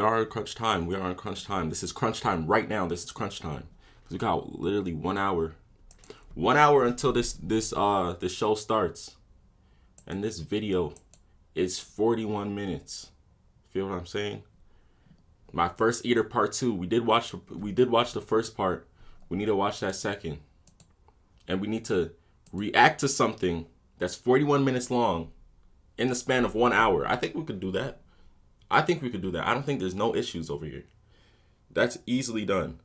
We are in crunch time. We are in crunch time. This is crunch time right now. This is crunch time. We got literally 1 hour. 1 hour until this show starts. And this video is 41 minutes. Feel what I'm saying? My first EATER part 2. We did watch the first part. We need to watch that second. And we need to react to something that's 41 minutes long in the span of 1 hour. I think we could do that. I don't think there's no issues over here. That's easily done.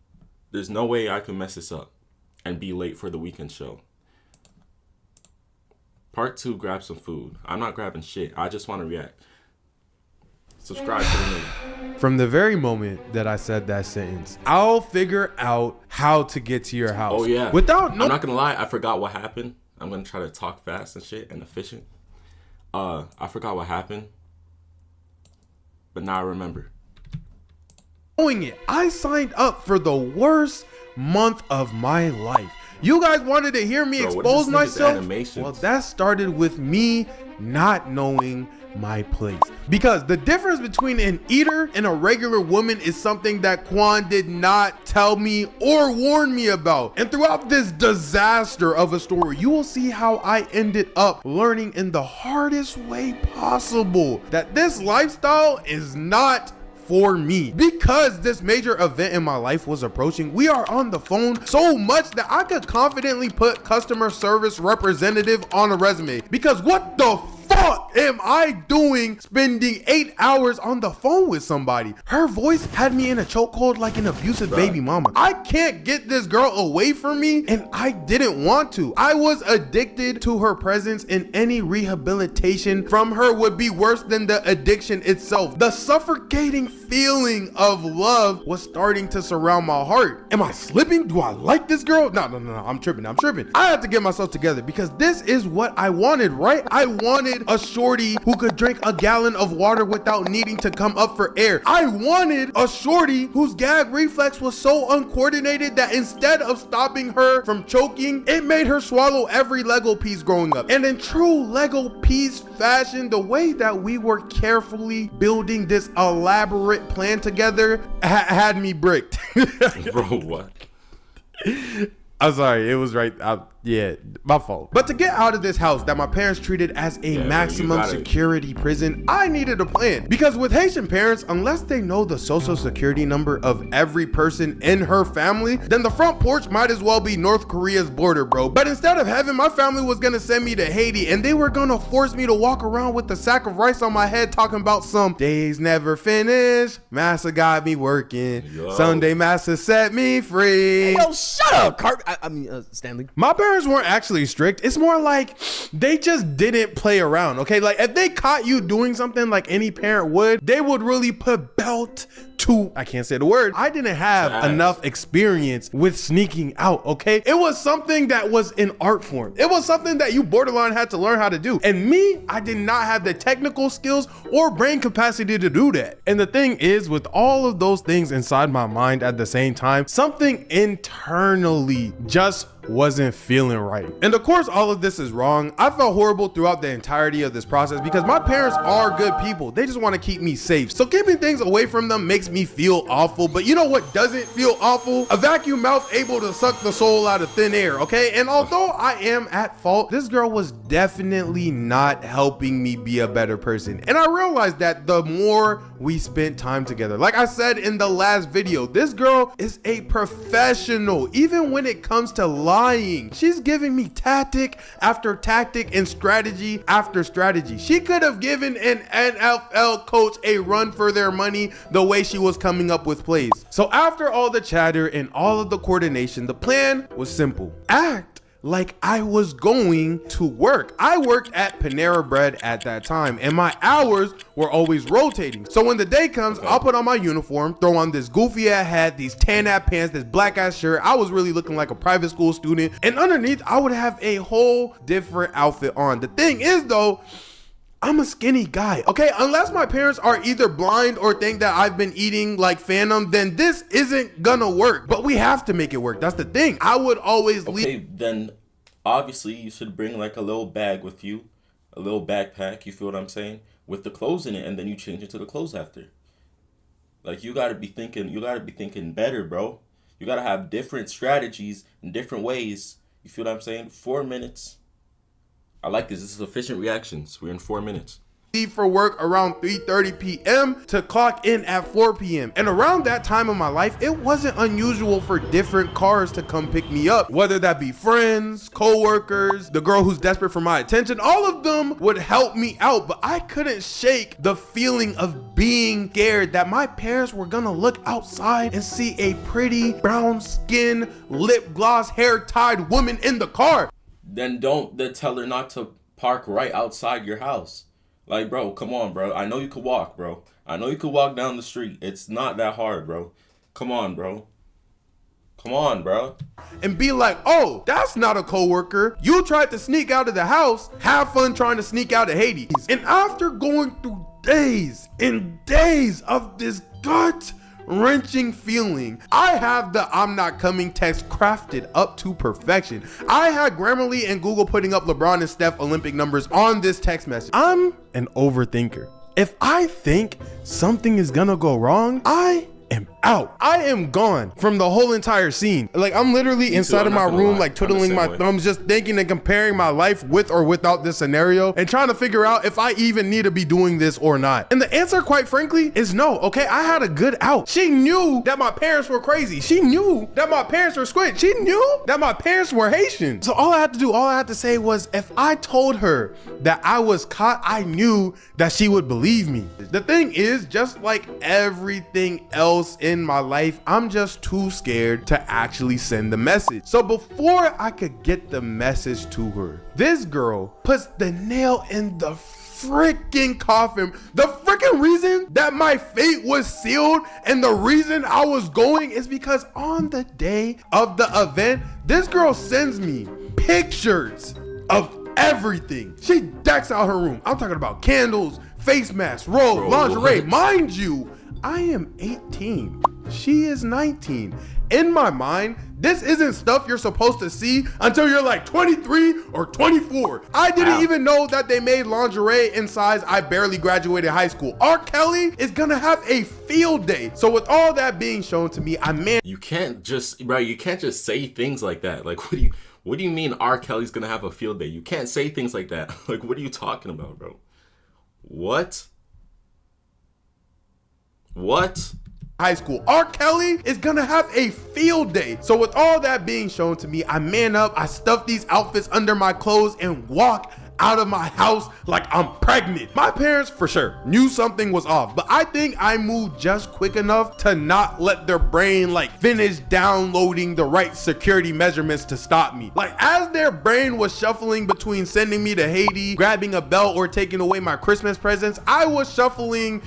There's no way I can mess this up and be late for the weekend show. Part 2, grab some food. I'm not grabbing shit. I just want to react. Subscribe to the link. From the very moment that I said that sentence, I'll figure out how to get to your house. Oh yeah. I'm not gonna lie, I forgot what happened. I'm gonna try to talk fast and shit and efficient. I forgot what happened. But now I remember. Knowing it, I signed up for the worst month of my life. You guys wanted to hear me expose myself? Well, that started with me not knowing my place. Because the difference between an EATER and a regular woman is something that Quan did not tell me or warn me about. And throughout this disaster of a story, you will see how I ended up learning in the hardest way possible that this lifestyle is not for me. Because this major event in my life was approaching, we are on the phone so much that I could confidently put customer service representative on a resume. Because what the fuck am I doing spending 8 hours on the phone with somebody? Her voice had me in a chokehold like an abusive baby mama. I can't get this girl away from me, and I didn't want to. I was addicted to her presence, and any rehabilitation from her would be worse than the addiction itself. The suffocating feeling of love was starting to surround my heart. Am I slipping? Do I like this girl? No, I'm tripping. I had to get myself together because this is what I wanted, right? I wanted a shorty who could drink a gallon of water without needing to come up for air. I wanted a shorty whose gag reflex was so uncoordinated that instead of stopping her from choking, it made her swallow every Lego piece growing up. And in true Lego piece fashion, the way that we were carefully building this elaborate plan together had me bricked. Bro, what? I'm sorry, it was right. Yeah, my fault. But to get out of this house that my parents treated as a maximum security prison, I needed a plan. Because with Haitian parents, unless they know the social security number of every person in her family, then the front porch might as well be North Korea's border, bro. But instead of heaven, my family was gonna send me to Haiti, and they were gonna force me to walk around with a sack of rice on my head talking about some days never finish, massa got me working, Sunday massa set me free. Hey, yo, shut up, Stanley. My parents weren't actually strict. It's more like they just didn't play around, okay? Like if they caught you doing something like any parent would, they would really put belt to, I can't say the word. I didn't have enough experience with sneaking out, okay? It was something that was an art form. It was something that you borderline had to learn how to do. And me, I did not have the technical skills or brain capacity to do that. And the thing is, with all of those things inside my mind at the same time, something internally just wasn't feeling right. And of course, all of this is wrong. I felt horrible throughout the entirety of this process because my parents are good people. They just want to keep me safe. So keeping things away from them makes me feel awful. But you know what doesn't feel awful? A vacuum mouth able to suck the soul out of thin air, okay? And although I am at fault, this girl was definitely not helping me be a better person. And I realized that the more we spent time together. Like I said in the last video, this girl is a professional, even when it comes to lying. She's giving me tactic after tactic and strategy after strategy. She could have given an NFL coach a run for their money the way she was coming up with plays. So after all the chatter and all of the coordination, the plan was simple. Act like I was going to work. I worked at Panera Bread at that time, and my hours were always rotating. So when the day comes, I'll put on my uniform, throw on this goofy ass hat, these tan ass pants, this black ass shirt. I was really looking like a private school student. And underneath, I would have a whole different outfit on. The thing is though, I'm a skinny guy, okay? Unless my parents are either blind or think that I've been eating like Phantom, then this isn't gonna work. But we have to make it work. That's the thing. I would always leave. Okay, then obviously you should bring like a little bag with you, a little backpack, you feel what I'm saying? With the clothes in it, and then you change into the clothes after. Like you gotta be thinking better, bro. You gotta have different strategies and different ways. You feel what I'm saying? 4 minutes. I like this. This is efficient reactions. We're in 4 minutes. Leave for work around 3:30 p.m. to clock in at 4 p.m. And around that time of my life, it wasn't unusual for different cars to come pick me up, whether that be friends, co-workers, the girl who's desperate for my attention. All of them would help me out, but I couldn't shake the feeling of being scared that my parents were gonna look outside and see a pretty brown skin, lip gloss, hair tied woman in the car. Then tell her not to park right outside your house. Like, bro, come on, bro. I know you could walk, bro. I know you could walk down the street. It's not that hard, bro. Come on, bro. Come on, bro. And be like, oh, that's not a coworker. You tried to sneak out of the house. Have fun trying to sneak out of Hades. And after going through days and days of this gut-wrenching feeling, I have the I'm not coming text crafted up to perfection. I had Grammarly and Google putting up LeBron and Steph Olympic numbers on this text message. I'm an overthinker. If I think something is gonna go wrong, I am out. I am gone from the whole entire scene. Like, I'm literally inside of my room, like twiddling my thumbs, just thinking and comparing my life with or without this scenario and trying to figure out if I even need to be doing this or not. And the answer, quite frankly, is no. Okay, I had a good out. She knew that my parents were crazy. She knew that my parents were squid. She knew that my parents were Haitian. So all I had to say was, if I told her that I was caught, I knew that she would believe me. The thing is, just like everything else in my life, I'm just too scared to actually send the message. So before I could get the message to her, this girl puts the nail in the freaking coffin. The freaking reason that my fate was sealed and the reason I was going is because on the day of the event, this girl sends me pictures of everything. She decks out her room. I'm talking about candles, face masks, robe, lingerie. Mind you, I am 18. She is 19. In my mind, this isn't stuff you're supposed to see until you're like 23 or 24. I didn't even know that they made lingerie in size I barely graduated high school. R. Kelly is gonna have a field day. So with all that being shown to me, you can't just say things like that. Like, what do you mean R. Kelly's gonna have a field day? You can't say things like that. Like, what are you talking about, bro? What? high school. R. Kelly is gonna have a field day. So with all that being shown to me, I man up, I stuff these outfits under my clothes and walk out of my house like I'm pregnant. My parents for sure knew something was off, but I think I moved just quick enough to not let their brain like finish downloading the right security measurements to stop me. Like as their brain was shuffling between sending me to Haiti, grabbing a belt, or taking away my Christmas presents, I was shuffling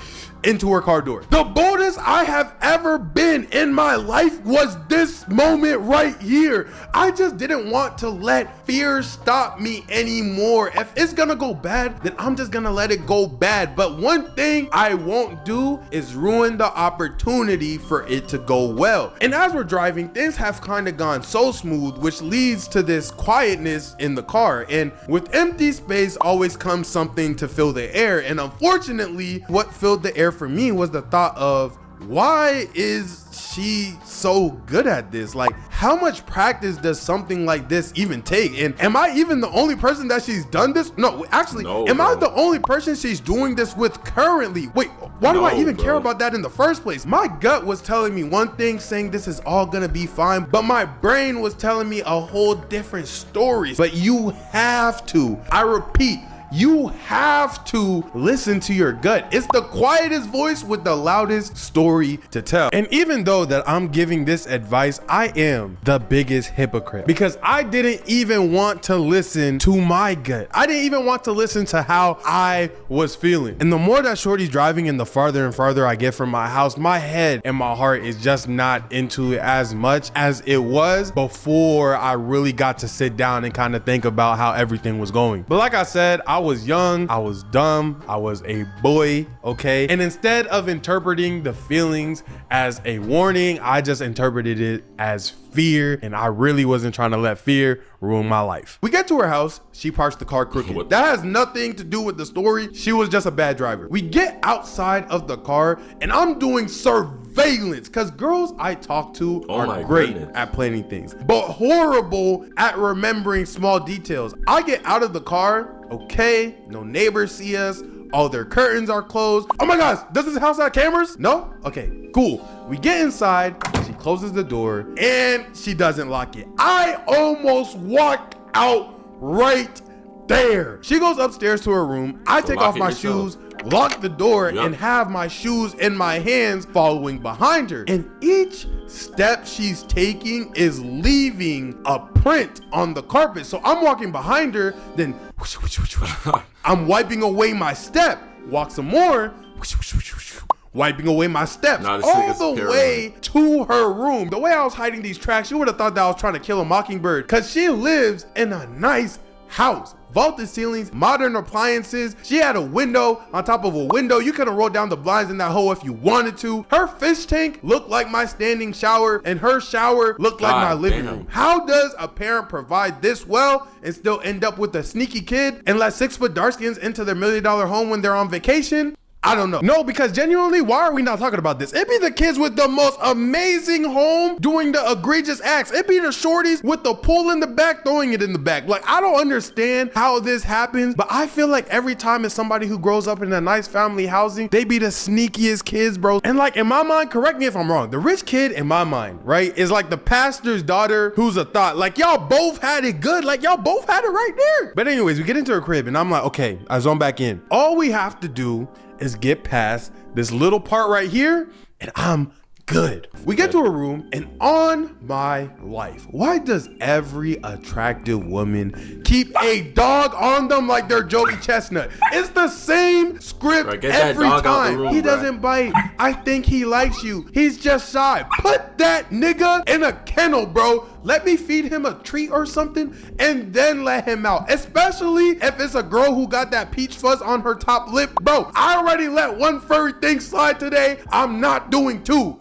into her car door. The boldest I have ever been in my life was this moment right here. I just didn't want to let fear stop me anymore. If it's gonna go bad, then I'm just gonna let it go bad. But one thing I won't do is ruin the opportunity for it to go well. And as we're driving, things have kind of gone so smooth, which leads to this quietness in the car. And with empty space always comes something to fill the air. And unfortunately, what filled the air for me was the thought of, why is she so good at this? Like, how much practice does something like this even take? And am I even the only person that she's done this? No, actually, am I the only person she's doing this with currently? Wait, why do I even care about that in the first place? My gut was telling me one thing, saying this is all gonna be fine, but my brain was telling me a whole different story. But you have to, I repeat, you have to listen to your gut. It's the quietest voice with the loudest story to tell. And even though that I'm giving this advice, I am the biggest hypocrite because I didn't even want to listen to my gut. I didn't even want to listen to how I was feeling. And the more that Shorty's driving and the farther and farther I get from my house, my head and my heart is just not into it as much as it was before I really got to sit down and kind of think about how everything was going. But like I said, I I was young, I was dumb, I was a boy, okay? And instead of interpreting the feelings as a warning, I just interpreted it as fear, and I really wasn't trying to let fear ruin my life. We get to her house, she parks the car crooked. That has nothing to do with the story. She was just a bad driver. We get outside of the car, and I'm doing surveillance, because girls I talk to are great at planning things, but horrible at remembering small details. I get out of the car, okay, no neighbors see us, all their curtains are closed. Oh my gosh, does this house have cameras? No? Okay, cool. We get inside, she closes the door, and she doesn't lock it. I almost walked out right there. She goes upstairs to her room. I take off my shoes, lock the door, and have my shoes in my hands following behind her. And each step she's taking is leaving a print on the carpet. So I'm walking behind her, then whoosh, whoosh, whoosh, whoosh. I'm wiping away my step. Walk some more, whoosh, whoosh, whoosh, whoosh. Wiping away my steps all the way to her room. The way I was hiding these tracks, you would have thought that I was trying to kill a mockingbird, because she lives in a nice house. Vaulted ceilings, modern appliances. She had a window on top of a window. You could have rolled down the blinds in that hole if you wanted to. Her fish tank looked like my standing shower, and her shower looked like my living room. How does a parent provide this well and still end up with a sneaky kid and let 6-foot darkskins into their $1 million home when they're on vacation? I don't know. No, because genuinely, why are we not talking about this? It be the kids with the most amazing home doing the egregious acts. It be the shorties with the pool in the back, throwing it in the back. Like, I don't understand how this happens, but I feel like every time it's somebody who grows up in a nice family housing, they be the sneakiest kids, bro. And like, in my mind, correct me if I'm wrong, the rich kid in my mind, right, is like the pastor's daughter who's a thought. Like, y'all both had it good. Like, y'all both had it right there. But anyways, we get into her crib and I'm like, okay, I zone back in. All we have to do is get past this little part right here and I'm good. We get to a room, and on my life, why does every attractive woman keep a dog on them like they're Joey Chestnut? It's the same script every time. He doesn't bite. I think he likes you. He's just shy. Put that nigga in a kennel, bro. Let me feed him a treat or something and then let him out. Especially if it's a girl who got that peach fuzz on her top lip. Bro, I already let one furry thing slide today. I'm not doing two.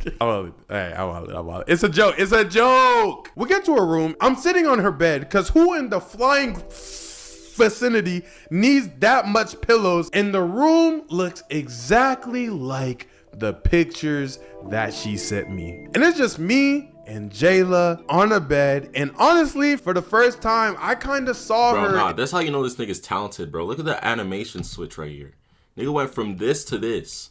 It's a joke. It's a joke. We get to her room. I'm sitting on her bed because who in the flying vicinity needs that much pillows? And the room looks exactly like the pictures that she sent me. And it's just me and Jayla on a bed. And honestly, for the first time, I kind of saw her. Nah, that's how you know this nigga's talented, bro. Look at the animation switch right here. Nigga went from this to this.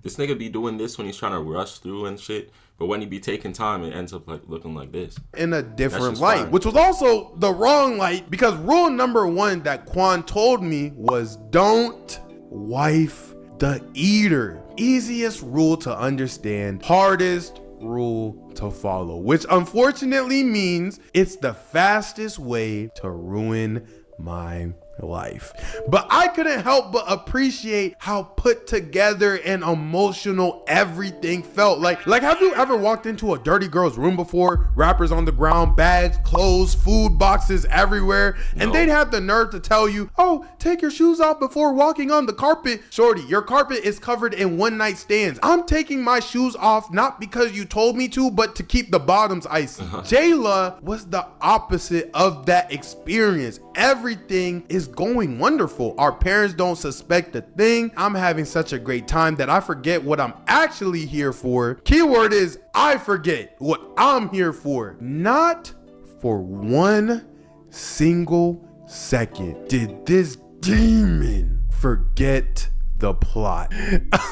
This nigga be doing this when he's trying to rush through and shit, but when he be taking time, it ends up like looking like this. In a different light, which was also the wrong light, because rule number 1 that Quan told me was don't wife the eater. Easiest rule to understand, hardest rule to follow, which unfortunately means it's the fastest way to ruin my life. But I couldn't help but appreciate how put together and emotional everything felt. Like have you ever walked into a dirty girl's room before? Wrappers on the ground, bags, clothes, food boxes everywhere, and they'd have the nerve to tell you, oh, take your shoes off before walking on the carpet. Shorty, your carpet is covered in one night stands. I'm taking my shoes off not because you told me to, but to keep the bottoms icy. Jayla was the opposite of that experience. Everything is going wonderful. Our parents don't suspect a thing. I'm having such a great time that I forget what I'm actually here for. Keyword is I forget what I'm here for. Not for one single second did this demon forget the plot.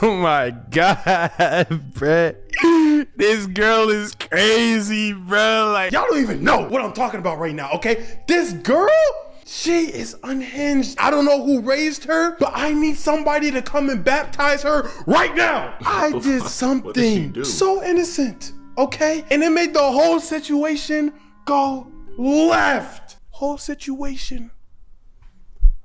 Oh my God, Brett. This girl is crazy, bro. Like, y'all don't even know what I'm talking about right now, okay? This girl, she is unhinged. I don't know who raised her, but I need somebody to come and baptize her right now. I did something so innocent, okay? And it made the whole situation go left. Whole situation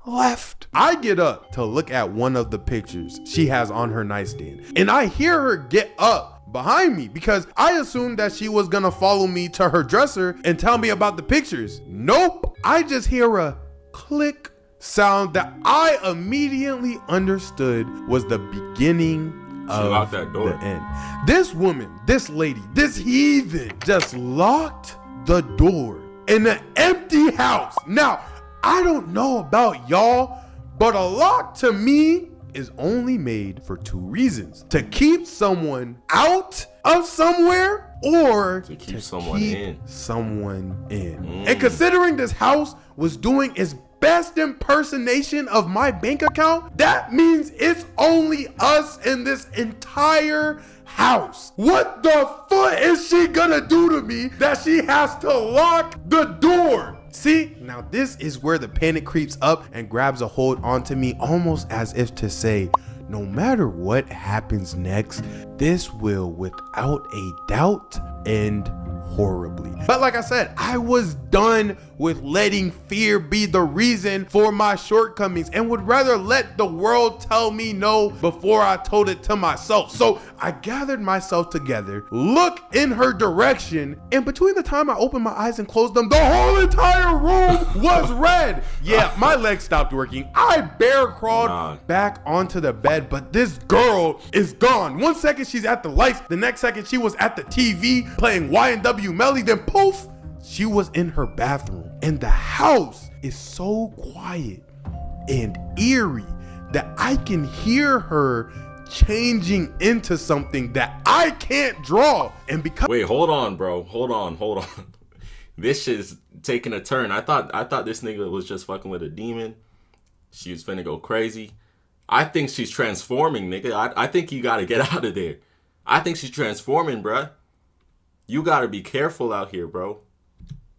left. I get up to look at one of the pictures she has on her nightstand, and I hear her get up behind me because I assumed that she was gonna follow me to her dresser and tell me about the pictures. Nope. I just hear a click sound that I immediately understood was the beginning of locked that door. the end. This woman, this lady, this heathen just locked the door in an empty house. Now, I don't know about y'all, but a lock to me is only made for two reasons: to keep someone out of somewhere or To keep someone in. someone in. And considering this house was doing its best impersonation of my bank account, that means it's only us in this entire house. What the fuck is she gonna do to me that she has to lock the door? See, now this is where the panic creeps up and grabs a hold onto me, almost as if to say, no matter what happens next, this will without a doubt end horribly. But like I said, I was done with letting fear be the reason for my shortcomings and would rather let the world tell me no before I told it to myself. So I gathered myself together, looked in her direction, and between the time I opened my eyes and closed them, the whole entire room was red. Yeah, my legs stopped working. I bear crawled back onto the bed, but this girl is gone. One second she's at the lights, the next second she was at the TV playing Y&W Melly, then poof, she was in her bathroom. And the house is so quiet and eerie that I can hear her changing into something that I can't draw. And because Wait, hold on, bro. Hold on. This shit's taking a turn. I thought this nigga was just fucking with a demon. She was finna go crazy. I think she's transforming, nigga. I think you gotta get out of there. I think she's transforming, bruh. You gotta be careful out here, bro.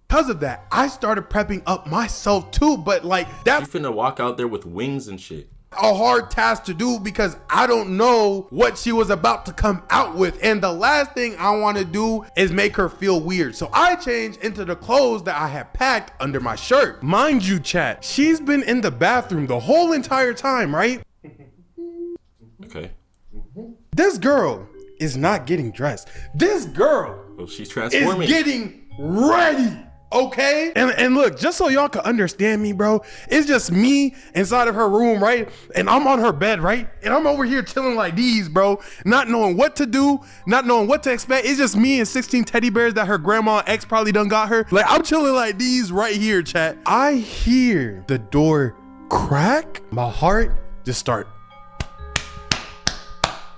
because of that, I started prepping up myself too, but like You that's finna walk out there with wings and shit. a hard task to do because I don't know what she was about to come out with. And the last thing I want to do is make her feel weird. So I changed into the clothes that I had packed under my shirt. Mind you, chat, she's been in the bathroom the whole entire time, right? Okay. This girl is not getting dressed. This girl Well, she's is transforming. getting ready. Okay? And look, just so y'all can understand me, bro, it's just me inside of her room, right? And I'm on her bed, right? And I'm over here chilling like these, bro, not knowing what to do, not knowing what to expect. It's just me and 16 teddy bears that her grandma ex probably done got her. Like, I'm chilling like these right here, chat. I hear the door crack. My heart just start.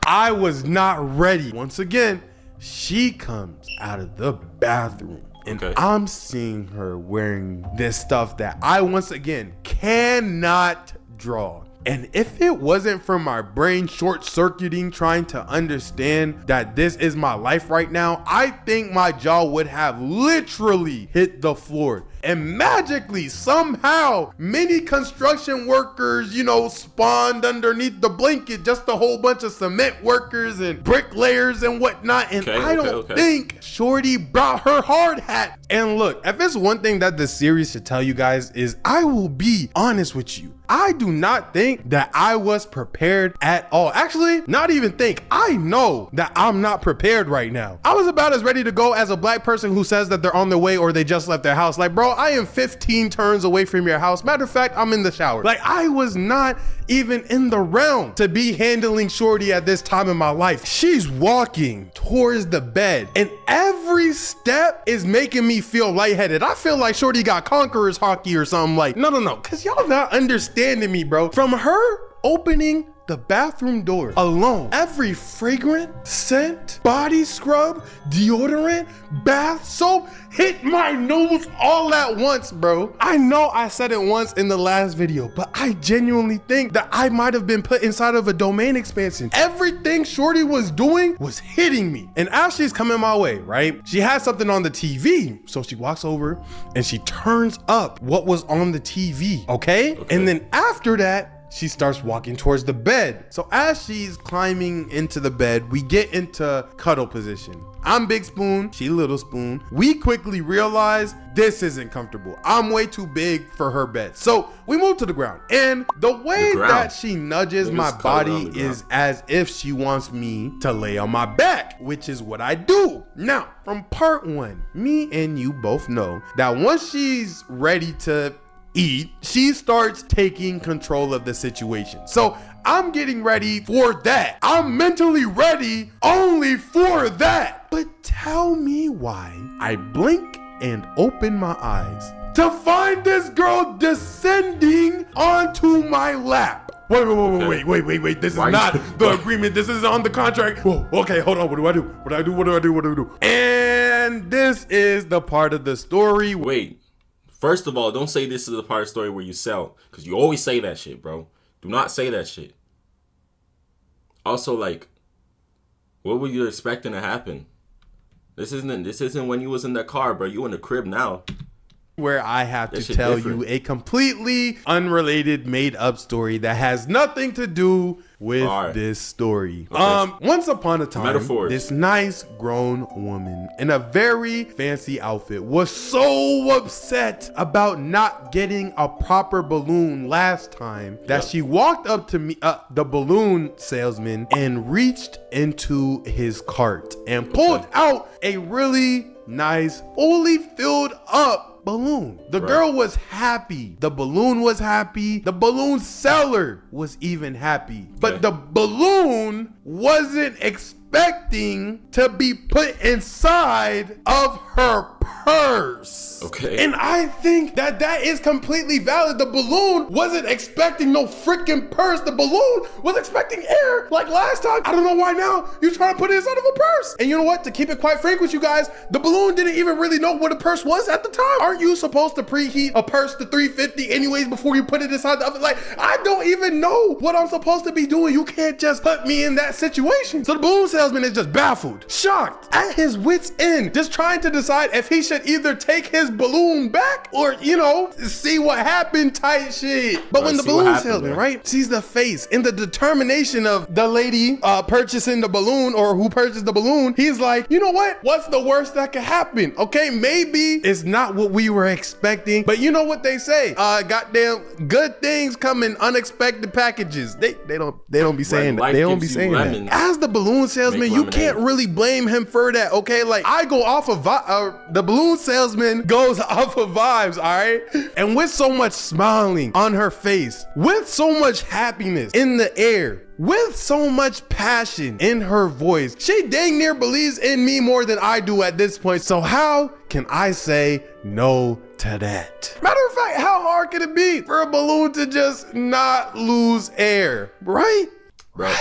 I was not ready. Once again, she comes out of the bathroom. And Okay. I'm seeing her wearing this stuff that I, once again, cannot draw. And if it wasn't for my brain short-circuiting trying to understand that this is my life right now, I think my jaw would have literally hit the floor. And magically, somehow, many construction workers, spawned underneath the blanket, just a whole bunch of cement workers and bricklayers and whatnot. And I don't think Shorty brought her hard hat. And look, if it's one thing that the series should tell you guys is, I will be honest with you, I do not think that I was prepared at all. Actually, not even think. I know that I'm not prepared right now. I was about as ready to go as a black person who says that they're on their way or they just left their house. Like, bro, I am 15 turns away from your house. Matter of fact, I'm in the shower. Like, I was not even in the realm to be handling Shorty at this time in my life. She's walking towards the bed and every step is making me feel lightheaded. I feel like Shorty got conqueror's hockey or something. Like, no, because y'all not understanding me, bro. From her opening the bathroom door alone, every fragrant, scent, body scrub, deodorant, bath soap hit my nose all at once, bro. I know I said it once in the last video, but I genuinely think that I might have been put inside of a domain expansion. Everything Shorty was doing was hitting me. And as she's coming my way, right? She has something on the TV. So she walks over and she turns up what was on the TV, okay? And then after that, she starts walking towards the bed. So as she's climbing into the bed, we get into cuddle position. I'm Big Spoon, she Little Spoon. We quickly realize this isn't comfortable. I'm way too big for her bed. So we move to the ground. And the way that she nudges my body is as if she wants me to lay on my back, which is what I do. Now, from part one, me and you both know that once she's ready to eat, she starts taking control of the situation. So I'm getting ready for that. I'm mentally ready only for that. But tell me why I blink and open my eyes to find this girl descending onto my lap. Wait. This is not the agreement. This is on the contract. Whoa, okay, hold on. What do I do? And this is the part of the story. Wait. First of all, don't say this is the part of the story where you sell, because you always say that shit, bro. Do not say that shit. Also, like, what were you expecting to happen? This isn't when you was in that car, bro. You in the crib now. Where I have to tell you a completely unrelated made up story that has nothing to do with this story. Okay. Once upon a time, this nice grown woman in a very fancy outfit was so upset about not getting a proper balloon last time that she walked up to me, the balloon salesman, and reached into his cart and pulled out a really nice, fully filled up balloon. The girl was happy. The balloon was happy. The balloon seller was even happy. But the balloon wasn't expecting to be put inside of her purse. Okay. And I think that is completely valid. The balloon wasn't expecting no freaking purse. The balloon was expecting air like last time. I don't know why now you're trying to put it inside of a purse. And you know what? To keep it quite frank with you guys, the balloon didn't even really know what a purse was at the time. Aren't you supposed to preheat a purse to 350 anyways before you put it inside the oven? Like, I don't even know what I'm supposed to be doing. You can't just put me in that situation. So the balloon salesman is just baffled, shocked, at his wit's end, just trying to decide if he should either take his balloon back or, you know, see what happened type shit. But when the balloon salesman, right, sees the face and the determination of the lady purchasing the balloon, or who purchased the balloon, he's like, you know what? What's the worst that could happen? Okay, maybe it's not what we were expecting, but you know what they say? Goddamn, good things come in unexpected packages. They don't be saying that. They don't be saying that. As the balloon salesman, you can't really blame him for that. Okay, like I go off of the balloon salesman goes off of vibes, all right? And with so much smiling on her face, with so much happiness in the air, with so much passion in her voice, she dang near believes in me more than I do at this point. So how can I say no to that? Matter of fact, how hard can it be for a balloon to just not lose air, right? Bro.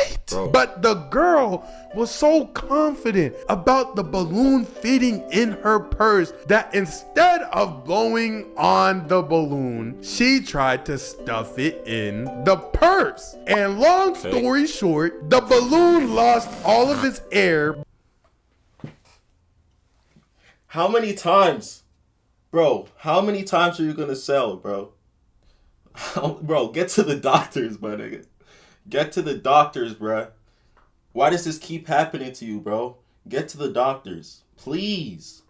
But the girl was so confident about the balloon fitting in her purse that instead of blowing on the balloon, she tried to stuff it in the purse. And long story short, the balloon lost all of its air. How many times? Bro, how many times are you gonna sell, bro? Bro, get to the doctors, my nigga. Get to the doctors, bruh. Why does this keep happening to you, bro? Get to the doctors. Please.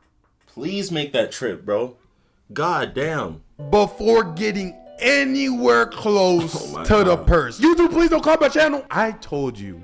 Please make that trip, bro. God damn. Before getting anywhere close to the purse. YouTube, please don't call my channel. I told you.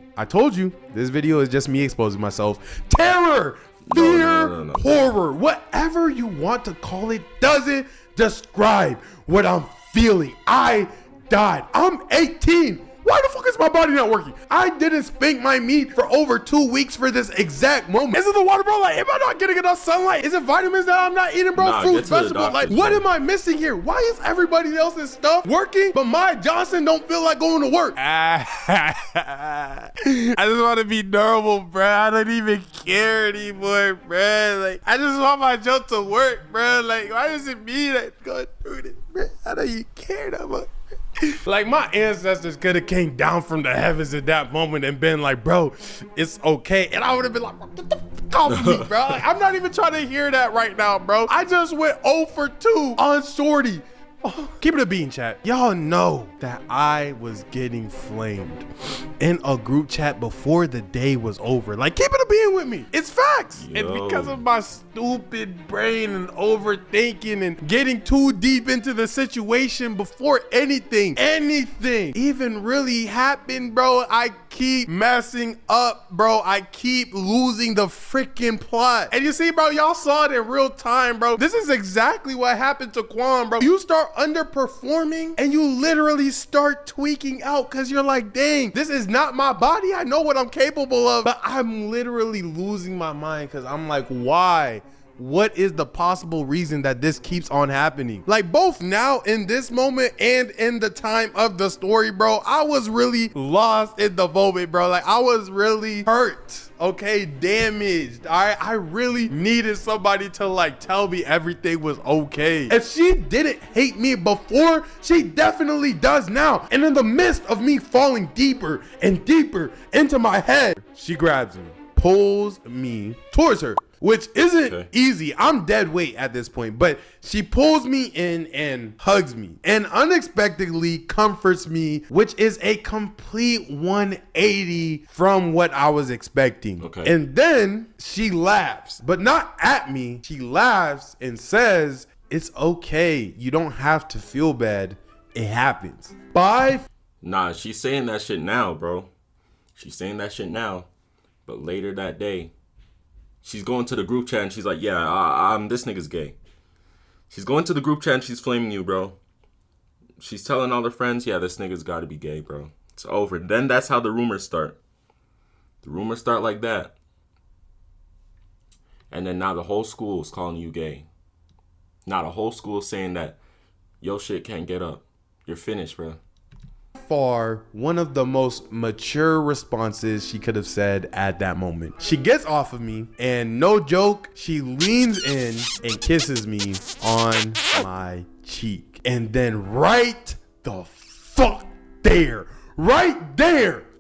This video is just me exposing myself. Terror, fear, horror, whatever you want to call it, doesn't describe what I'm feeling. I died. I'm 18. Why the fuck is my body not working? I didn't spank my meat for over 2 weeks for this exact moment. Is it the water, bro? Like, am I not getting enough sunlight? Is it vitamins that I'm not eating, bro? Fruits, vegetables? Like, what am I missing here? Why is everybody else's stuff working, but my Johnson don't feel like going to work? I just want to be normal, bro. I don't even care anymore, bro. Like, I just want my job to work, bro. Like, why does it mean that going through this, bro? I don't even care that much. Like, my ancestors could have came down from the heavens at that moment and been like, bro, it's okay. And I would have been like, get the fuck off of me, bro. Like, I'm not even trying to hear that right now, bro. I just went 0 for 2 on Shorty. Keep it a bean, chat. Y'all know that I was getting flamed in a group chat before the day was over. Like, keep it a bean with me. It's facts. Yo. And because of my stupid brain and overthinking and getting too deep into the situation before anything even really happened, bro, I keep messing up, bro. I keep losing the freaking plot. And you see, bro, y'all saw it in real time, bro. This is exactly what happened to Quan, bro. You start underperforming and you literally start tweaking out because you're like, dang, this is not my body. I know what I'm capable of, but I'm literally losing my mind because I'm like, why? What is the possible reason that this keeps on happening? Like, both now in this moment and in the time of the story, bro, I was really lost in the moment, bro. Like, I was really hurt, okay, damaged. All right, I really needed somebody to like tell me everything was okay. If she didn't hate me before, she definitely does now. And in the midst of me falling deeper and deeper into my head, she grabs me, pulls me towards her, which isn't easy. I'm dead weight at this point, but she pulls me in and hugs me and unexpectedly comforts me, which is a complete 180 from what I was expecting. Okay. And then she laughs, but not at me. She laughs and says, it's okay. You don't have to feel bad. It happens. Nah, she's saying that shit now, bro. She's saying that shit now. But later that day, she's going to the group chat and she's like, yeah, I'm this nigga's gay. She's going to the group chat and she's flaming you, bro. She's telling all her friends, yeah, this nigga's got to be gay, bro. It's over. Then that's how the rumors start. The rumors start like that. And then now the whole school is calling you gay. Now the whole school is saying that your shit can't get up. You're finished, bro. Far one of the most mature responses she could have said at that moment. She gets off of me and no joke, she leans in and kisses me on my cheek. And then right the fuck there,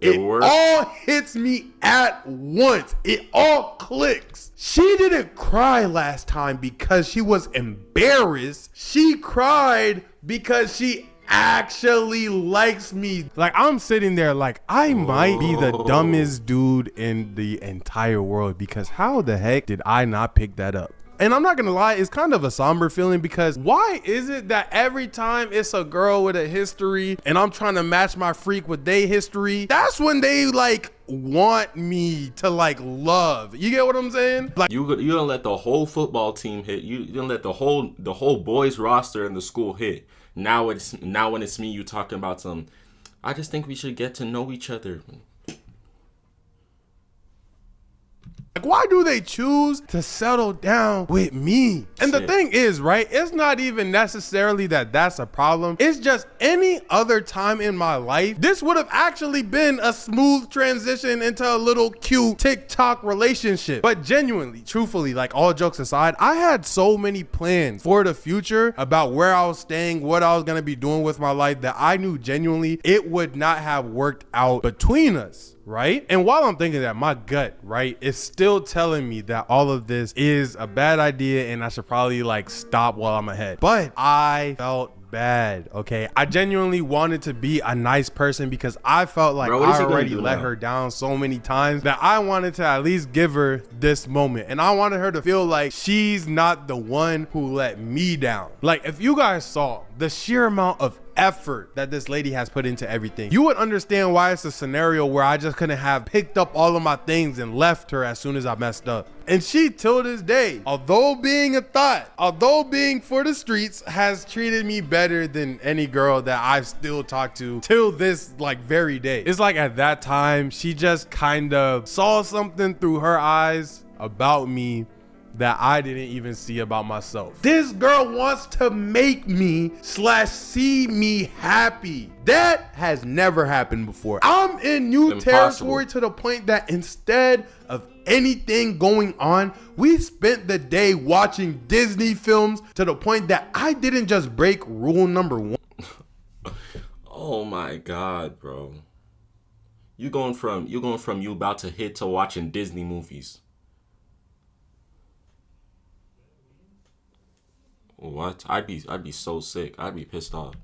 it all hits me at once. It all clicks. She didn't cry last time because she was embarrassed. She cried because she actually likes me. Like, I'm sitting there like I might be the dumbest dude in the entire world, because how the heck did I not pick that up? And I'm not gonna lie, it's kind of a somber feeling, because why is it that every time it's a girl with a history and I'm trying to match my freak with their history, that's when they like want me to like love? You get what I'm saying? Like, you don't let the whole football team hit. You don't let the whole boys roster in the school hit. Now when it's me, you talking about some, I just think we should get to know each other. like, why do they choose to settle down with me? And the thing is, right, it's not even necessarily that that's a problem. It's just any other time in my life, this would have actually been a smooth transition into a little cute TikTok relationship. But genuinely, truthfully, like, all jokes aside, I had so many plans for the future about where I was staying, what I was gonna be doing with my life, that I knew genuinely it would not have worked out between us. Right? And while I'm thinking that, my gut, right, is still telling me that all of this is a bad idea and I should probably like stop while I'm ahead. But I felt bad, okay? I genuinely wanted to be a nice person because I felt like I already let her down so many times that I wanted to at least give her this moment. And I wanted her to feel like she's not the one who let me down. Like, if you guys saw the sheer amount of effort that this lady has put into everything, you would understand why it's a scenario where I just couldn't have picked up all of my things and left her as soon as I messed up. And she, till this day, although being a thought, although being for the streets, has treated me better than any girl that I've still talked to till this like very day. It's like at that time, she just kind of saw something through her eyes about me that I didn't even see about myself. This girl wants to make me / see me happy. That has never happened before. I'm in new territory to the point that instead of anything going on, we spent the day watching Disney films to the point that I didn't just break rule number 1. Oh my God, bro. You going from you about to hit to watching Disney movies. What? I'd be so sick. I'd be pissed off.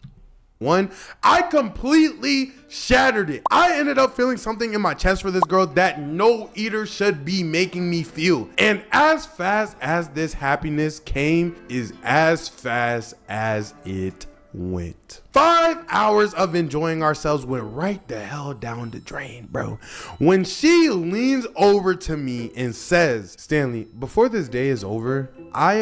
One, I completely shattered it. I ended up feeling something in my chest for this girl that no eater should be making me feel. And as fast as this happiness came is as fast as it went. 5 hours of enjoying ourselves went right the hell down the drain, bro. When she leans over to me and says, Stanley, before this day is over, I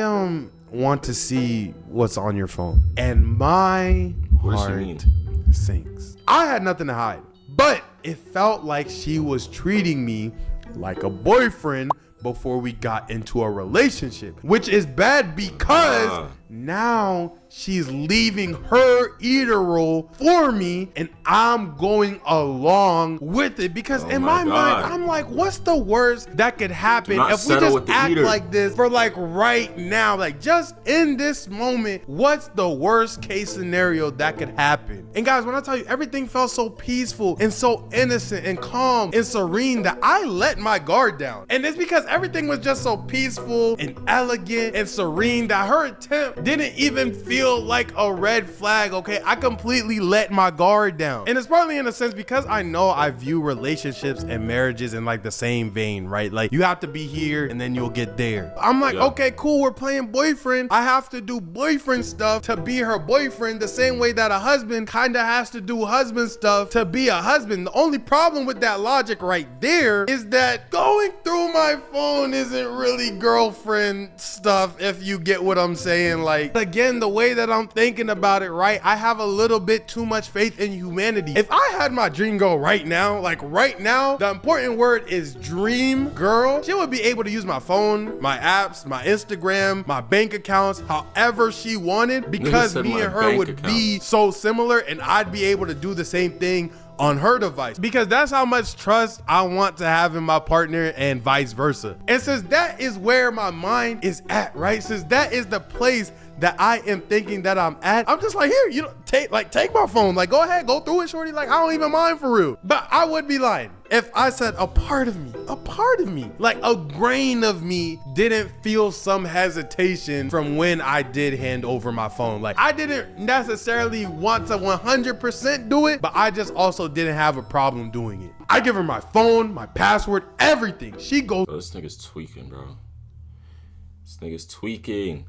want to see what's on your phone. And my heart sinks. I had nothing to hide, but it felt like she was treating me like a boyfriend before we got into a relationship, which is bad because now she's leaving her eater role for me and I'm going along with it because in my mind, I'm like, what's the worst that could happen if we just act like this for like right now? Like just in this moment, what's the worst case scenario that could happen? And guys, when I tell you everything felt so peaceful and so innocent and calm and serene that I let my guard down. And it's because everything was just so peaceful and elegant and serene that her attempt didn't even feel like a red flag, okay? I completely let my guard down. And it's partly in a sense because I know I view relationships and marriages in like the same vein, right? Like you have to be here and then you'll get there. I'm like, okay, cool, we're playing boyfriend. I have to do boyfriend stuff to be her boyfriend the same way that a husband kind of has to do husband stuff to be a husband. The only problem with that logic right there is that going through my phone isn't really girlfriend stuff, if you get what I'm saying. Like, again, the way that I'm thinking about it, right, I have a little bit too much faith in humanity. If I had my dream girl right now, like right now, the important word is dream girl, she would be able to use my phone, my apps, my Instagram, my bank accounts, however she wanted, because me and her would be so similar and I'd be able to do the same thing on her device, because that's how much trust I want to have in my partner and vice versa. And since that is where my mind is at, right? Since that is the place that I am thinking that I'm at, I'm just like, here, you know, take my phone, like go ahead, go through it, shorty, like I don't even mind for real. But I would be lying if I said a part of me, like a grain of me didn't feel some hesitation from when I did hand over my phone. Like I didn't necessarily want to 100% do it, but I just also didn't have a problem doing it. I give her my phone, my password, everything. She goes, this nigga's tweaking, bro. This nigga's tweaking.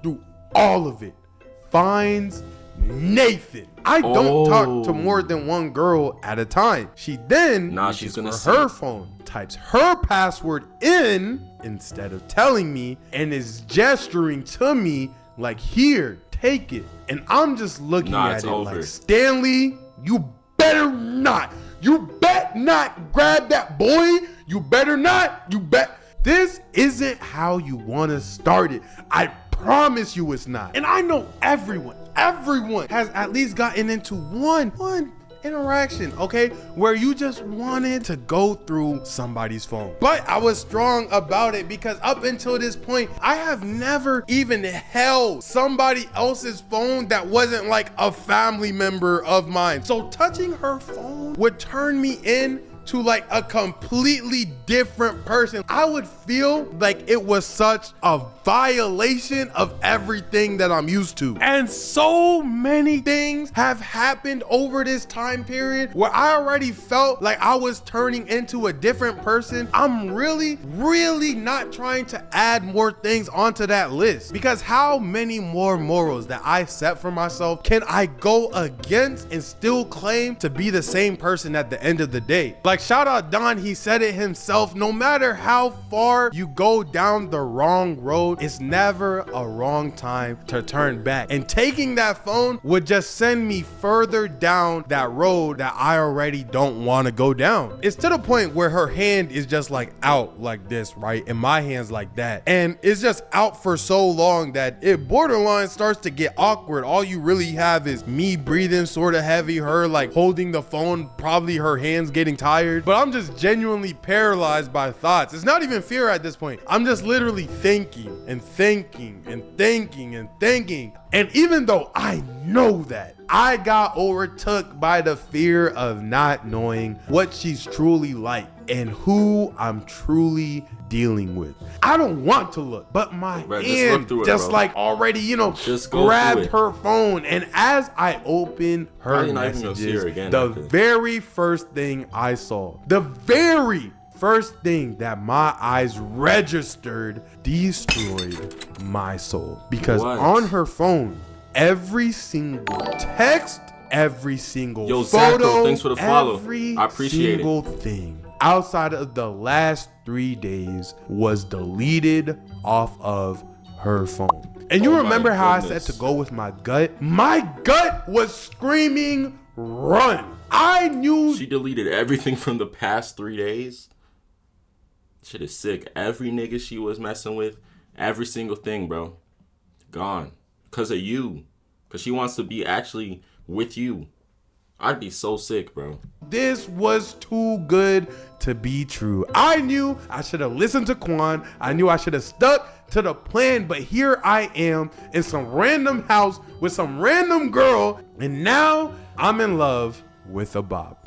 Through all of it, finds Nathan. I don't talk to more than one girl at a time. She then she's gonna for her phone, types her password in instead of telling me, and is gesturing to me like, here, take it. And I'm just looking at it like, Stanley, you better not grab that, boy. You better not. This isn't how you want to start it. I promise you it's not. And I know everyone has at least gotten into one interaction, okay, where you just wanted to go through somebody's phone. But I was strong about it because up until this point, I have never even held somebody else's phone that wasn't like a family member of mine. So touching her phone would turn me in to like a completely different person. I would feel like it was such a violation of everything that I'm used to. And so many things have happened over this time period where I already felt like I was turning into a different person. I'm really not trying to add more things onto that list, because how many more morals that I set for myself can I go against and still claim to be the same person at the end of the day? Like, shout out Don, he said it himself, no matter how far you go down the wrong road, it's never a wrong time to turn back. And taking that phone would just send me further down that road that I already don't want to go down. It's to the point where her hand is just like out like this, right? And my hand's like that. And it's just out for so long that it borderline starts to get awkward. All you really have is me breathing sort of heavy, her like holding the phone, probably her hands getting tired. But I'm just genuinely paralyzed by thoughts. It's not even fear at this point. I'm just literally thinking and thinking and thinking and thinking. And even though I know that, I got overtook by the fear of not knowing what she's truly like. and who I'm truly dealing with. I don't want to look, but my Bro, hand just bro. like already, Just go grabbed through her phone. And as I opened her Probably not even gonna see messages, her again the after this. very first thing I saw, the very first thing that my eyes registered destroyed my soul. Because What? on her phone, every single text, every single Yo, photo, Zacko, thanks for the follow. every I appreciate it. single thing outside of the last 3 days was deleted off of her phone. And you Oh my remember how I said goodness. to go with my gut? My gut was screaming, run. I knew She deleted everything from the past 3 days. Shit is sick. Every nigga she was messing with, every single thing, bro, gone. Because of you. Because she wants to be actually with you. I'd be so sick, bro. this was too good to be true. I knew I should have listened to Quan. I knew I should have stuck to the plan, but here I am in some random house with some random girl, and now I'm in love with a Bob.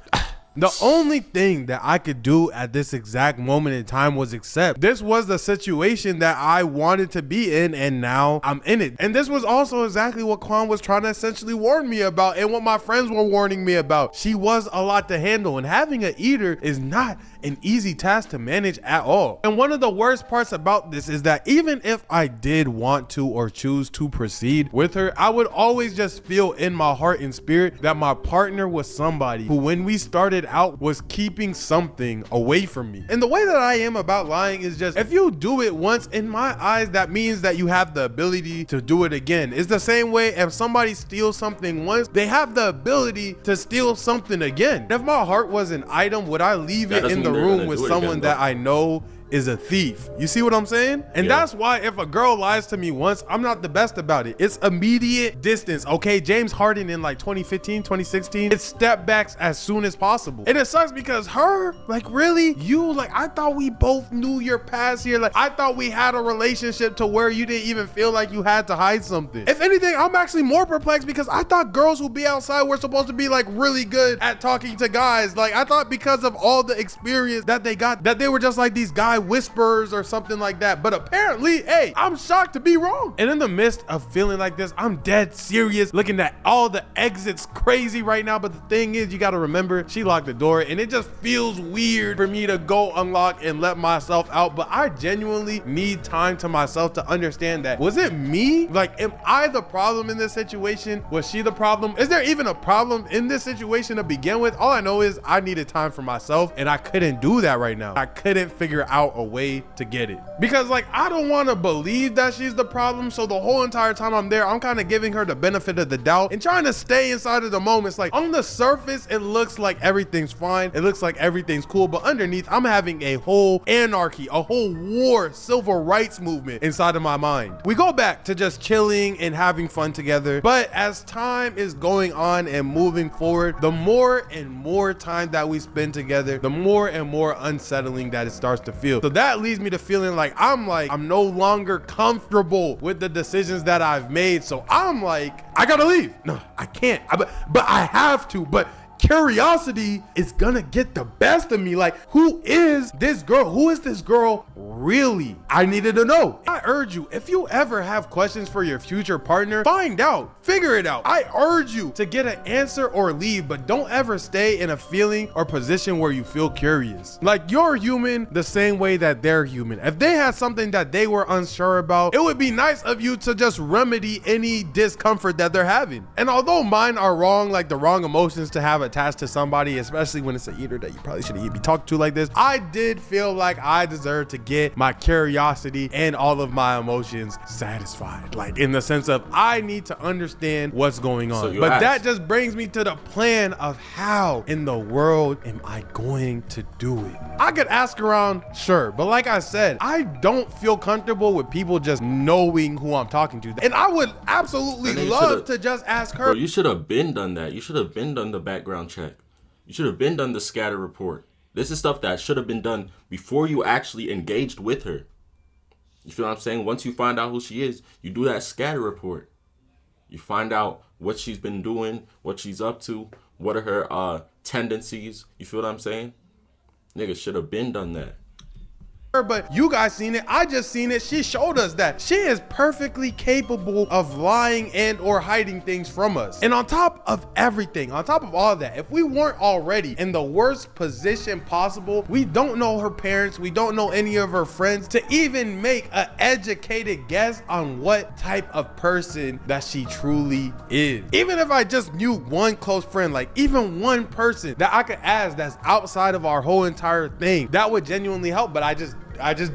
The only thing that I could do at this exact moment in time was accept. This was the situation that I wanted to be in, and now I'm in it. And this was also exactly what Quan was trying to essentially warn me about, and what my friends were warning me about. She was a lot to handle, and having an eater is not an easy task to manage at all. And one of the worst parts about this is that even if I did want to or choose to proceed with her, I would always just feel in my heart and spirit that my partner was somebody who, when we started out, was keeping something away from me. And the way that I am about lying is just, if you do it once, in my eyes, that means that you have the ability to do it again. It's the same way if somebody steals something once, they have the ability to steal something again. If my heart was an item, would I leave That it doesn't in the mean they're room gonna with do it someone again, that though. I know is a thief? You see what I'm saying? And Yeah. that's why if a girl lies to me once, I'm not the best about it. It's immediate distance. Okay, James Harden in like 2015, 2016, it's step backs as soon as possible. And it sucks because her, like, really? You, like, I thought we both knew your past here. Like, I thought we had a relationship to where you didn't even feel like you had to hide something. If anything, I'm actually more perplexed because I thought girls who be outside were supposed to be like really good at talking to guys. Like, I thought because of all the experience that they got, that they were just like these guy whisperers or something like that. But apparently, hey, I'm shocked to be wrong. And in the midst of feeling like this, I'm dead serious, looking at all the exits crazy right now. But the thing is, you got to remember, she locked the door, and it just feels weird for me to go unlock and let myself out. But I genuinely need time to myself to understand that. Was it me? Like, am I the problem in this situation? Was she the problem? Is there even a problem in this situation to begin with? All I know is I needed time for myself, and I couldn't do that right now. I couldn't figure out a way to get it, because like, I don't want to believe that she's the problem. So the whole entire time I'm there, I'm kind of giving her the benefit of the doubt and trying to stay inside of the moment. It's like, on the surface, it looks like everything's fine, it looks like everything's cool, but underneath, I'm having a whole anarchy, a whole war, civil rights movement inside of my mind. We go back to just chilling and having fun together, but as time is going on and moving forward, the more and more time that we spend together, the more and more unsettling that it starts to feel. So that leads me to feeling like I'm no longer comfortable with the decisions that I've made. So I'm like, I gotta leave. No, I can't. But I have to. But curiosity is gonna get the best of me. Like, who is this girl? Who is this girl really? I needed to know. I urge you, if you ever have questions for your future partner, find out, figure it out. I urge you to get an answer or leave, but don't ever stay in a feeling or position where you feel curious. Like, you're human the same way that they're human. If they had something that they were unsure about, it would be nice of you to just remedy any discomfort that they're having. And although mine are wrong, like the wrong emotions to have attached to somebody, especially when it's an eater that you probably shouldn't be talking to like this, I did feel like I deserved to get my curiosity and all of my emotions satisfied. Like, in the sense of, I need to understand what's going on. So but asked. that just brings me to the plan of how in the world am I going to do it? I could ask around, sure, but like I said, I don't feel comfortable with people just knowing who I'm talking to. And I would absolutely And then you love should've- to just ask her. Bro, you should have been done that. You should have been done the background check. You should have been done the scatter report. This is stuff that should have been done before you actually engaged with her. You feel what I'm saying? Once you find out who she is, you do that scatter report. You find out what she's been doing, what she's up to, what are her tendencies. You feel what I'm saying? Nigga should have been done that. But you guys seen it. I just seen it. She showed us that she is perfectly capable of lying and or hiding things from us. And on top of everything, on top of all of that, if we weren't already in the worst position possible, we don't know her parents, we don't know any of her friends, to even make an educated guess on what type of person that she truly is. Even if I just knew one close friend, like even one person that I could ask that's outside of our whole entire thing, that would genuinely help. But I just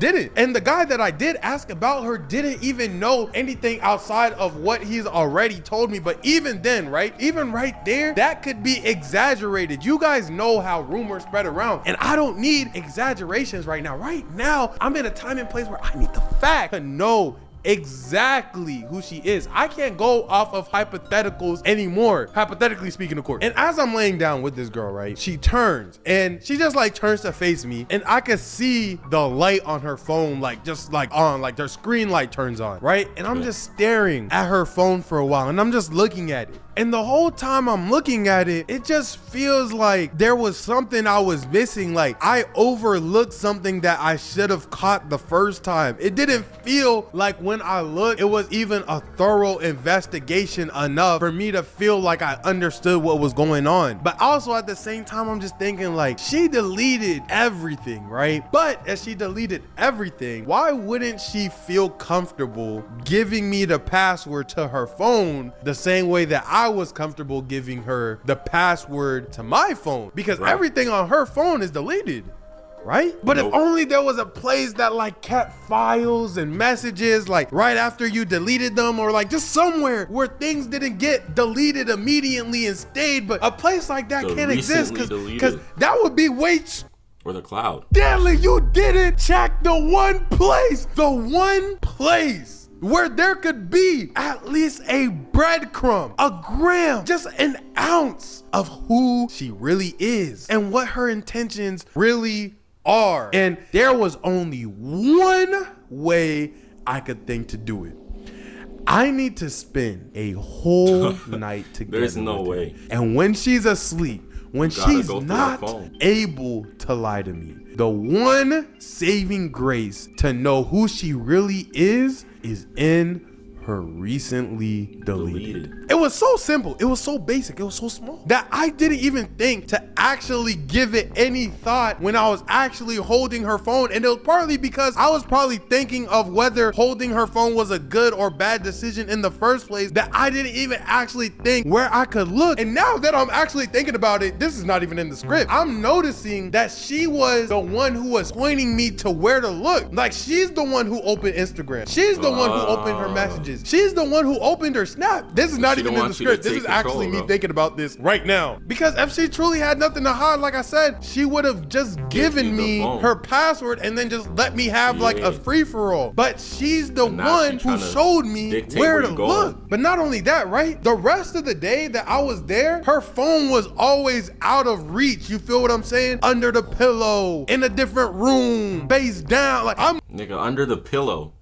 didn't. And the guy that I did ask about her didn't even know anything outside of what he's already told me. But even then, right? Even right there, that could be exaggerated. You guys know how rumors spread around, and I don't need exaggerations right now. Right now, I'm in a time and place where I need the fact to know exactly who she is. I can't go off of hypotheticals anymore, hypothetically speaking, of course. And as I'm laying down with this girl, right, she turns and she just like turns to face me, and I could see the light on her phone like just like on, like their screen light turns on, right? And I'm just staring at her phone for a while, and I'm just looking at it. And the whole time I'm looking at it, it just feels like there was something I was missing. Like I overlooked something that I should have caught the first time. It didn't feel like when I looked, it was even a thorough investigation enough for me to feel like I understood what was going on. But also at the same time, I'm just thinking like, she deleted everything, right? But as she deleted everything, why wouldn't she feel comfortable giving me the password to her phone the same way that I was comfortable giving her the password to my phone? Because everything on her phone is deleted, right? But if only there was a place that like kept files and messages like right after you deleted them, or like just somewhere where things didn't get deleted immediately and stayed. But a place like that can't exist because that would be or the cloud. Stanley, you didn't check the one place where there could be at least a breadcrumb, a gram, just an ounce of who she really is and what her intentions really are. And there was only one way I could think to do it. I need to spend a whole night together. There's no way. her. And when she's asleep, when she's not able to lie to me, the one saving grace to know who she really is in her recently deleted. It was so simple, it was so basic, it was so small that I didn't even think to actually give it any thought when I was actually holding her phone. And it was partly because I was probably thinking of whether holding her phone was a good or bad decision in the first place, that I didn't even actually think where I could look. And now that I'm actually thinking about it, this is not even in the script, I'm noticing that she was the one who was pointing me to where to look. Like she's the one who opened Instagram, she's the one who opened her messages, she's the one who opened her Snap. This is not even in the script. This is actually me thinking about this right now. Because if she truly had nothing to hide, like I said, she would have just given me her password and then just let me have like a free-for-all. But she's the one who showed me where to look. But not only that, right? The rest of the day that I was there, her phone was always out of reach. You feel what I'm saying? Under the pillow, in a different room, face down. Like Nigga, under the pillow.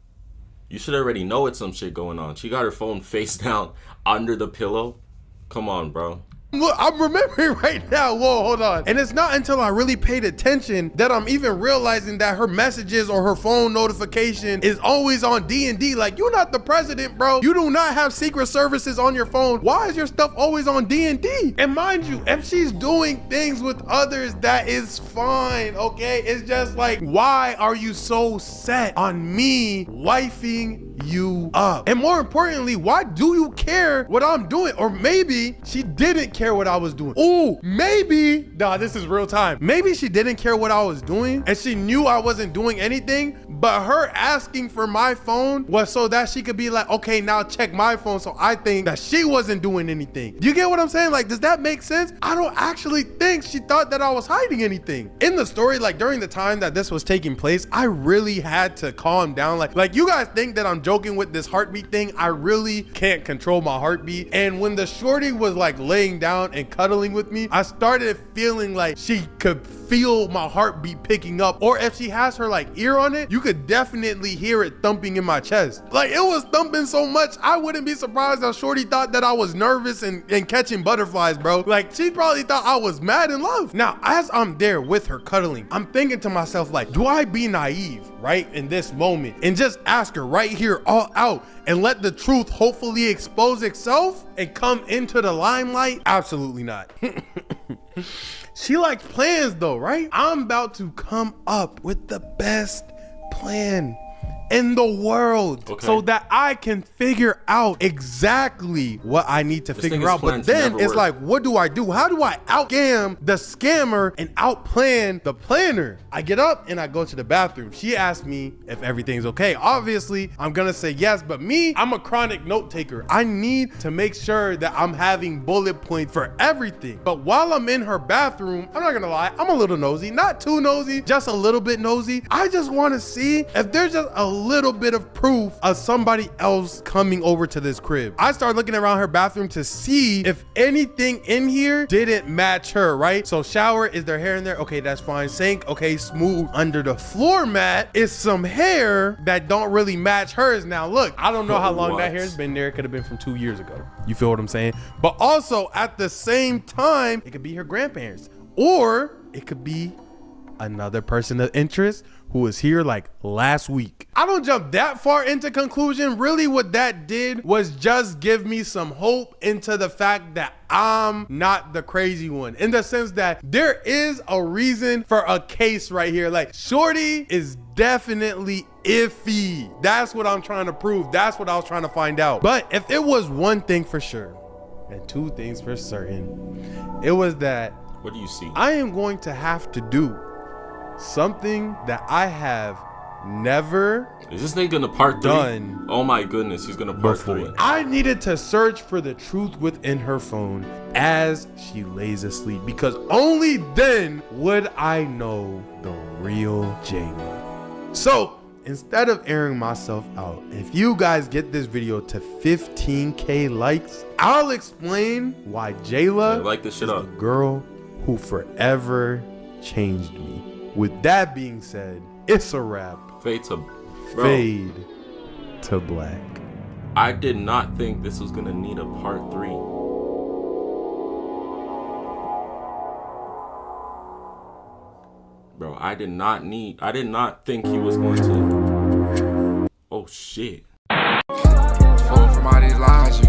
You should already know it's some shit going on. She got her phone face down under the pillow. Come on, bro. Look, I'm remembering right now. Whoa, hold on. And it's not until I really paid attention that I'm even realizing that her messages or her phone notification is always on D&D. Like, you're not the president, bro. You do not have secret services on your phone. Why is your stuff always on D&D? And mind you, if she's doing things with others, that is fine, okay? It's just like, why are you so set on me wifing you up? And more importantly, why do you care what I'm doing? Or maybe she didn't care what I was doing. Oh, maybe, nah, this is real time. Maybe she didn't care what I was doing and she knew I wasn't doing anything, but her asking for my phone was so that she could be like, okay, now check my phone. So I think that she wasn't doing anything. You get what I'm saying? Like, does that make sense? I don't actually think she thought that I was hiding anything. In the story, like during the time that this was taking place, I really had to calm down. Like you guys think that I'm joking with this heartbeat thing. I really can't control my heartbeat. And when the shorty was like laying down and cuddling with me, I started feeling like she could feel my heartbeat picking up. Or if she has her like ear on it, you could definitely hear it thumping in my chest. Like it was thumping so much, I wouldn't be surprised if shorty thought that I was nervous and catching butterflies, bro. Like she probably thought I was mad in love. Now, as I'm there with her cuddling, I'm thinking to myself like, do I be naive, right, in this moment and just ask her right here all out and let the truth hopefully expose itself and come into the limelight? Absolutely not. She likes plans though, right? I'm about to come up with the best plan in the world, okay, so that I can figure out exactly what I need to figure out. But then it's like, what do I do? How do I out-scam the scammer and out-plan the planner? I get up and I go to the bathroom. She asked me if everything's okay. Obviously, I'm gonna say yes, but me, I'm a chronic note taker. I need to make sure that I'm having bullet points for everything. But while I'm in her bathroom, I'm not gonna lie, I'm a little nosy, not too nosy, just a little bit nosy. I just wanna see if there's just a little bit of proof of somebody else coming over to this crib. I started looking around her bathroom to see if anything in here didn't match her, right? So shower, is there hair in there? Okay, that's fine. Sink, okay, smooth. Under the floor mat is some hair that don't really match hers. Now look, I don't know how long that hair's been there. It could have been from 2 years ago. You feel what I'm saying? But also at the same time, it could be her grandparents, or it could be another person of interest who was here like last week. I don't jump that far into conclusion. Really what that did was just give me some hope into the fact that I'm not the crazy one, in the sense that there is a reason for a case right here. Like shorty is definitely iffy. That's what I'm trying to prove. That's what I was trying to find out. But if it was one thing for sure and two things for certain, it was that, what do you see? I am going to have to do something that I have never Is this nigga gonna part done. 3? Oh my goodness, he's gonna part 3. I needed to search for the truth within her phone as she lays asleep, because only then would I know the real Jayla. So instead of airing myself out, if you guys get this video to 15K likes, I'll explain why Jayla like this shit is up. the girl who forever changed me. With that being said, it's a wrap. Fade to black. I did not think this was gonna need a part 3. Bro, I did not think he was going to. Oh shit. Falling from all these lies you